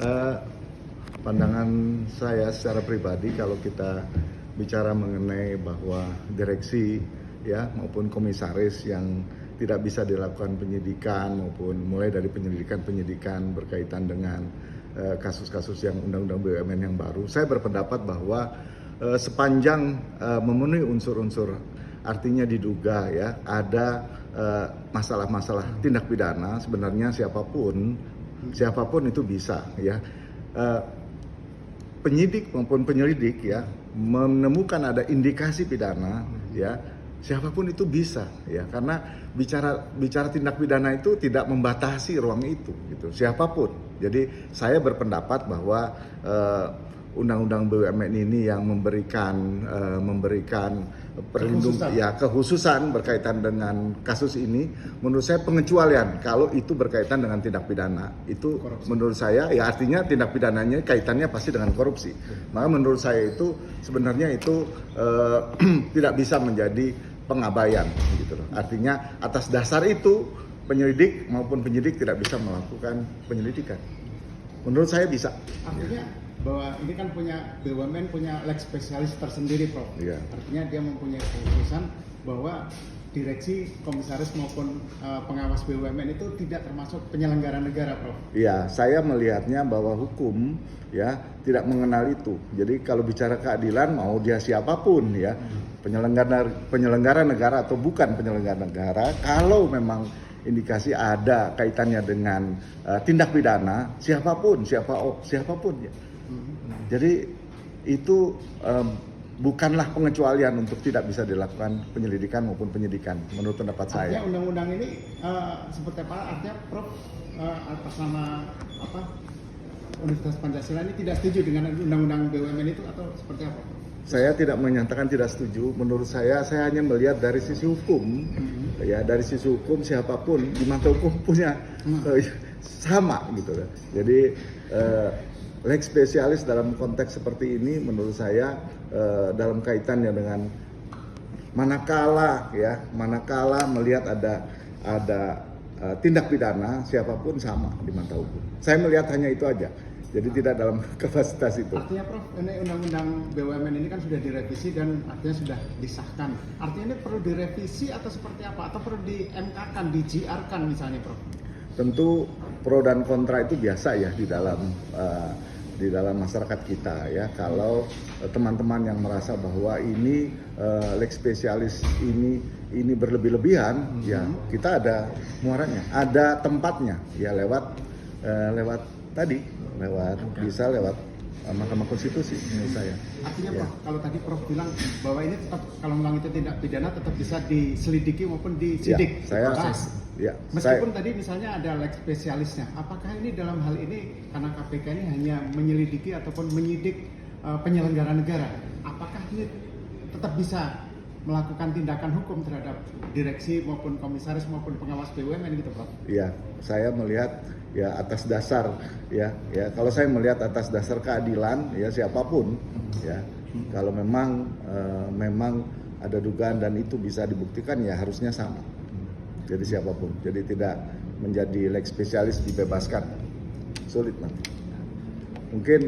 Eh, Pandangan saya secara pribadi kalau kita bicara mengenai bahwa direksi ya maupun komisaris yang tidak bisa dilakukan penyidikan maupun mulai dari penyidikan berkaitan dengan kasus-kasus yang undang-undang BUMN yang baru, saya berpendapat bahwa sepanjang memenuhi unsur-unsur, artinya diduga ya ada masalah-masalah tindak pidana, sebenarnya siapapun itu bisa ya. Penyidik maupun penyelidik ya menemukan ada indikasi pidana ya, siapapun itu bisa ya, karena bicara tindak pidana itu tidak membatasi ruang itu gitu, siapapun. Jadi saya berpendapat bahwa undang-undang BUMN ini yang memberikan kekhususan berkaitan dengan kasus ini, menurut saya pengecualian kalau itu berkaitan dengan tindak pidana itu korupsi. Menurut saya ya artinya tindak pidananya kaitannya pasti dengan korupsi. Maka menurut saya itu sebenarnya itu tidak bisa menjadi pengabaian gitu loh. Artinya atas dasar itu penyelidik maupun penyidik tidak bisa melakukan penyelidikan. Menurut saya bisa. Artinya bahwa ini kan BUMN punya leg spesialis tersendiri, Prof. Iya. Artinya dia mempunyai keputusan bahwa direksi, komisaris maupun pengawas BUMN itu tidak termasuk penyelenggara negara, Prof. Iya, saya melihatnya bahwa hukum ya tidak mengenal itu. Jadi kalau bicara keadilan mau dia siapapun ya, penyelenggara negara atau bukan penyelenggara negara, kalau memang indikasi ada kaitannya dengan tindak pidana, siapapun ya. Jadi itu bukanlah pengecualian untuk tidak bisa dilakukan penyelidikan maupun penyidikan menurut pendapat saya. Artinya undang-undang ini seperti apa? Artinya Prof atas nama Universitas Pancasila ini tidak setuju dengan undang-undang BUMN itu atau seperti apa? Saya tidak menyatakan tidak setuju. Menurut saya hanya melihat dari sisi hukum. Ya, dari sisi hukum siapapun di mata hukum punya sama gitu. Jadi leg spesialis dalam konteks seperti ini menurut saya dalam kaitannya dengan manakala melihat ada tindak pidana, siapapun sama di mata hukum. Saya melihat hanya itu aja. Jadi tidak dalam kapasitas itu. Artinya Prof, ini undang-undang BUMN ini kan sudah direvisi dan artinya sudah disahkan. Artinya ini perlu direvisi atau seperti apa? Atau perlu di-MK-kan, di-GR-kan misalnya, Prof? Tentu pro dan kontra itu biasa ya di dalam masyarakat kita ya. Kalau teman-teman yang merasa bahwa ini leg spesialis ini berlebih-lebihan, ya kita ada muaranya, ada tempatnya ya lewat Mahkamah Konstitusi menurut saya. Artinya ya. Prof, kalau tadi Prof bilang bahwa ini tetap kalau memang itu tindak pidana tetap bisa diselidiki maupun disidik. Meskipun tadi misalnya ada leg spesialisnya, apakah ini dalam hal ini karena KPK ini hanya menyelidiki ataupun menyidik penyelenggara negara, apakah ini tetap bisa melakukan tindakan hukum terhadap direksi maupun komisaris maupun pengawas BUMN gitu, Prof? Iya, saya melihat ya atas dasar kalau saya melihat atas dasar keadilan ya siapapun ya, kalau memang ada dugaan dan itu bisa dibuktikan ya harusnya sama. Jadi siapapun, jadi tidak menjadi leg spesialis dibebaskan, sulit nanti. Mungkin